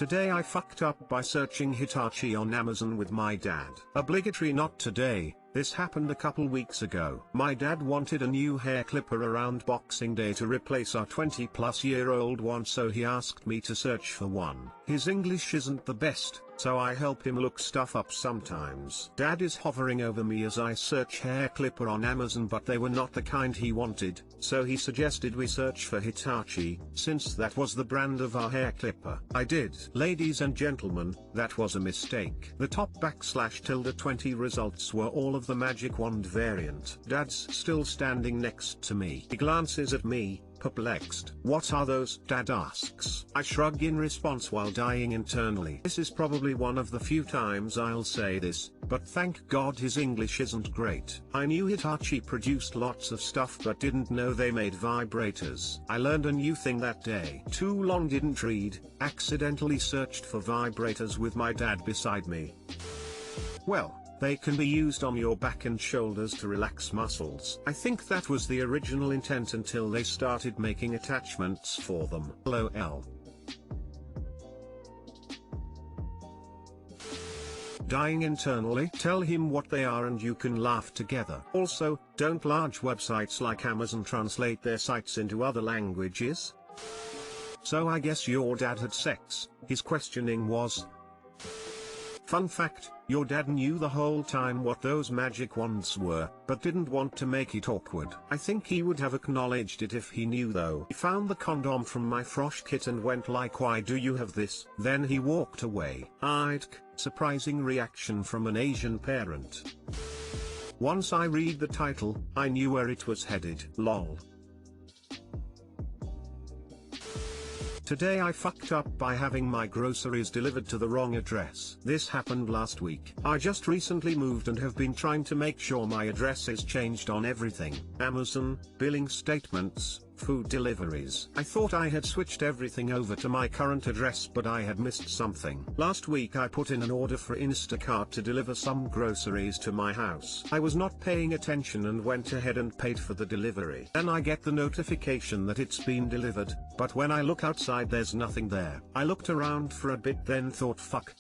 Today I fucked up by searching Hitachi on Amazon with my dad. Obligatory not today, this happened a couple weeks ago. My dad wanted a new hair clipper around Boxing Day to replace our 20-plus-year-old one, so he asked me to search for one. His English isn't the best, so I help him look stuff up sometimes. Dad is hovering over me as I search hair clipper on Amazon, but they were not the kind he wanted, so he suggested we search for Hitachi, since that was the brand of our hair clipper. I did. Ladies and gentlemen, that was a mistake. The top /20 results were all of the magic wand variant. Dad's still standing next to me. He glances at me, perplexed. "What are those?" Dad asks. I shrug in response while dying internally. This is probably one of the few times I'll say this, but thank God his English isn't great. I knew Hitachi produced lots of stuff but didn't know they made vibrators. I learned a new thing that day. Too long didn't read, accidentally searched for vibrators with my dad beside me. Well, they can be used on your back and shoulders to relax muscles. I think that was the original intent until they started making attachments for them. LOL. Dying internally. Tell him what they are and you can laugh together. Also, don't large websites like Amazon translate their sites into other languages? So I guess your dad had sex, his questioning was. Fun fact, your dad knew the whole time what those magic wands were, but didn't want to make it awkward. I think he would have acknowledged it if he knew though. He found the condom from my frosh kit and went like, "Why do you have this?" Then he walked away. Surprising reaction from an Asian parent. Once I read the title, I knew where it was headed. LOL. Today I fucked up by having my groceries delivered to the wrong address. This happened last week. I just recently moved and have been trying to make sure my address is changed on everything. Amazon, billing statements, food deliveries. I thought I had switched everything over to my current address, but I had missed something. Last week I put in an order for Instacart to deliver some groceries to my house. I was not paying attention and went ahead and paid for the delivery. Then I get the notification that it's been delivered, but when I look outside there's nothing there. I looked around for a bit, then thought fuck.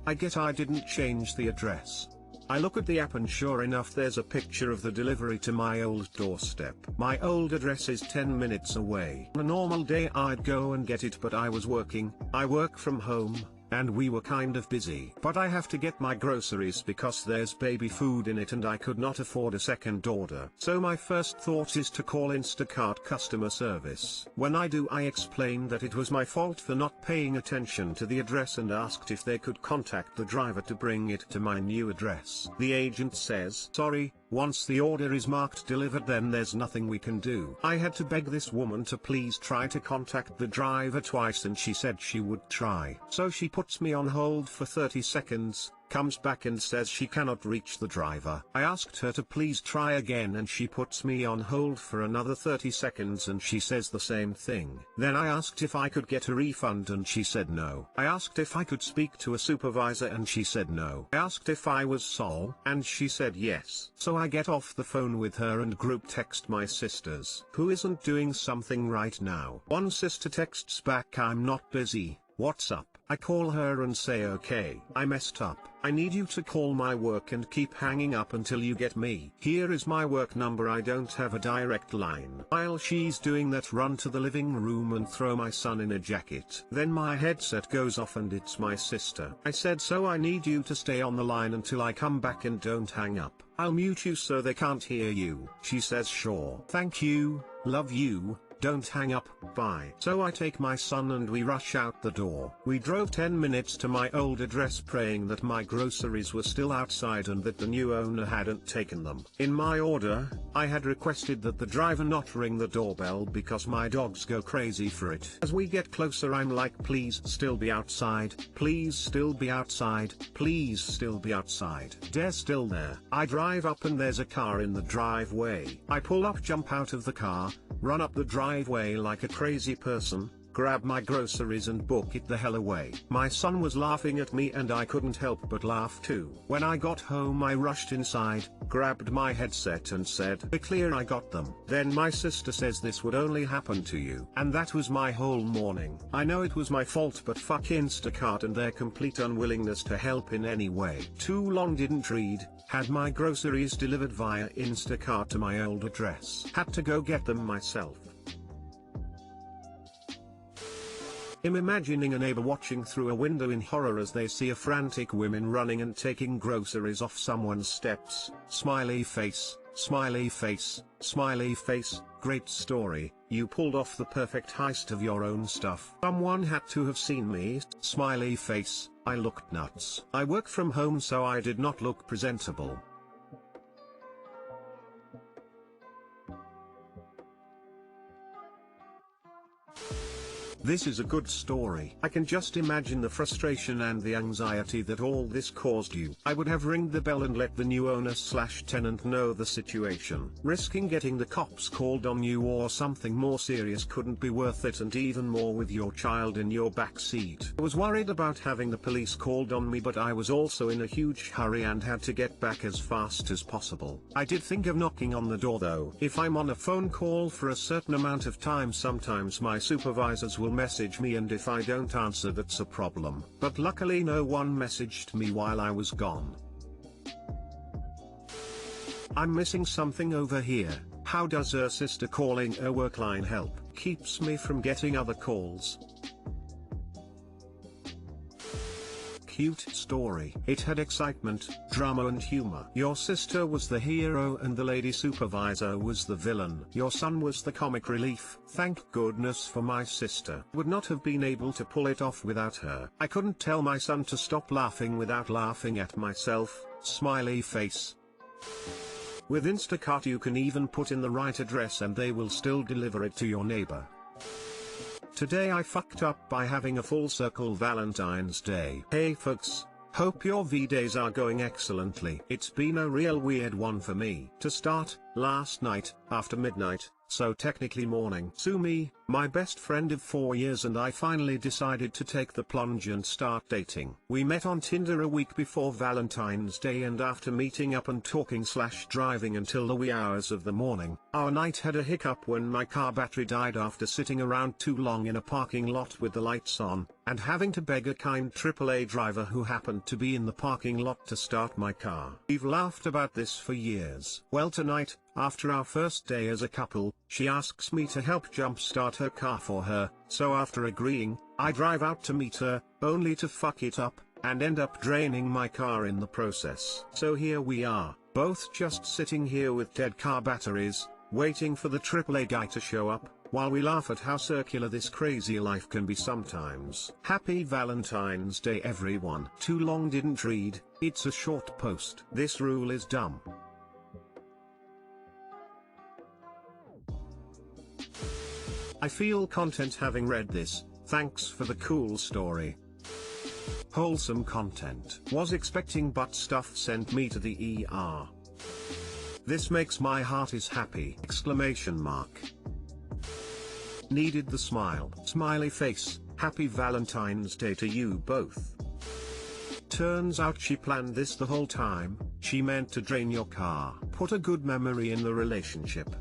I get I didn't change the address. I look at the app and sure enough there's a picture of the delivery to my old doorstep. My old address is 10 minutes away. On a normal day I'd go and get it, but I was working. I work from home, and we were kind of busy. But I have to get my groceries because there's baby food in it and I could not afford a second order. So my first thought is to call Instacart customer service. When I do, I explain that it was my fault for not paying attention to the address and asked if they could contact the driver to bring it to my new address. The agent says, "Sorry, once the order is marked delivered then there's nothing we can do." I had to beg this woman to please try to contact the driver twice and she said she would try. So she puts me on hold for 30 seconds, comes back and says she cannot reach the driver. I asked her to please try again and she puts me on hold for another 30 seconds and she says the same thing. Then I asked if I could get a refund and she said no. I asked if I could speak to a supervisor and she said no. I asked if I was Sol and she said yes. So I get off the phone with her and group text my sisters. Who isn't doing something right now? One sister texts back, "I'm not busy, what's up?" I call her and say, "Okay, I messed up. I need you to call my work and keep hanging up until you get me. Here is my work number, I don't have a direct line." While she's doing that, run to the living room and throw my son in a jacket. Then my headset goes off and it's my sister. I said, "So I need you to stay on the line until I come back and don't hang up. I'll mute you so they can't hear you." She says, "Sure. Thank you, love you. Don't hang up, bye." So I take my son and we rush out the door. We drove 10 minutes to my old address praying that my groceries were still outside and that the new owner hadn't taken them. In my order, I had requested that the driver not ring the doorbell because my dogs go crazy for it. As we get closer I'm like, "Please still be outside, please still be outside, please still be outside." They're still there. I drive up and there's a car in the driveway. I pull up, jump out of the car, run up the driveway like a crazy person, grab my groceries and book it the hell away. My son was laughing at me and I couldn't help but laugh too. When I got home I rushed inside, grabbed my headset and said, "Be clear, I got them." Then my sister says, "This would only happen to you." And that was my whole morning. I know it was my fault, but fuck Instacart and their complete unwillingness to help in any way. Too long didn't read. Had my groceries delivered via Instacart to my old address. Had to go get them myself. I'm imagining a neighbor watching through a window in horror as they see a frantic woman running and taking groceries off someone's steps. Smiley face, smiley face, smiley face. Great story, you pulled off the perfect heist of your own stuff. Someone had to have seen me. Smiley face, I looked nuts. I work from home so I did not look presentable. This is a good story. I can just imagine the frustration and the anxiety that all this caused you. I would have ringed the bell and let the new owner/tenant know the situation. Risking getting the cops called on you or something more serious couldn't be worth it, and even more with your child in your back seat. I was worried about having the police called on me, but I was also in a huge hurry and had to get back as fast as possible. I did think of knocking on the door though. If I'm on a phone call for a certain amount of time, sometimes my supervisors will message me, and if I don't answer, that's a problem. But luckily no one messaged me while I was gone. I'm missing something over here. How does her sister calling her work line help? Keeps me from getting other calls. Cute story. It had excitement, drama and humor. Your sister was the hero and the lady supervisor was the villain. Your son was the comic relief. Thank goodness for my sister. Would not have been able to pull it off without her. I couldn't tell my son to stop laughing without laughing at myself. Smiley face. With Instacart you can even put in the right address and they will still deliver it to your neighbor. Today I fucked up by having a full circle Valentine's Day. Hey folks, hope your V-days are going excellently. It's been a real weird one for me. To start, last night, after midnight, so technically morning, Sumi, my best friend of 4 years, and I finally decided to take the plunge and start dating. We met on Tinder a week before Valentine's Day, and after meeting up and talking/driving until the wee hours of the morning, our night had a hiccup when my car battery died after sitting around too long in a parking lot with the lights on, and having to beg a kind AAA driver who happened to be in the parking lot to start my car. We've laughed about this for years. Well, tonight, after our first day as a couple, she asks me to help jumpstart her car for her, so after agreeing, I drive out to meet her, only to fuck it up, and end up draining my car in the process. So here we are, both just sitting here with dead car batteries, waiting for the AAA guy to show up, while we laugh at how circular this crazy life can be sometimes. Happy Valentine's Day everyone. Too long didn't read, it's a short post. This rule is dumb. I feel content having read this. Thanks for the cool story. Wholesome content. Was expecting but stuff sent me to the ER. This makes my heart is happy! Exclamation mark. Needed the smile. Smiley face. Happy Valentine's Day to you both. Turns out she planned this the whole time. She meant to drain your car. Put a good memory in the relationship.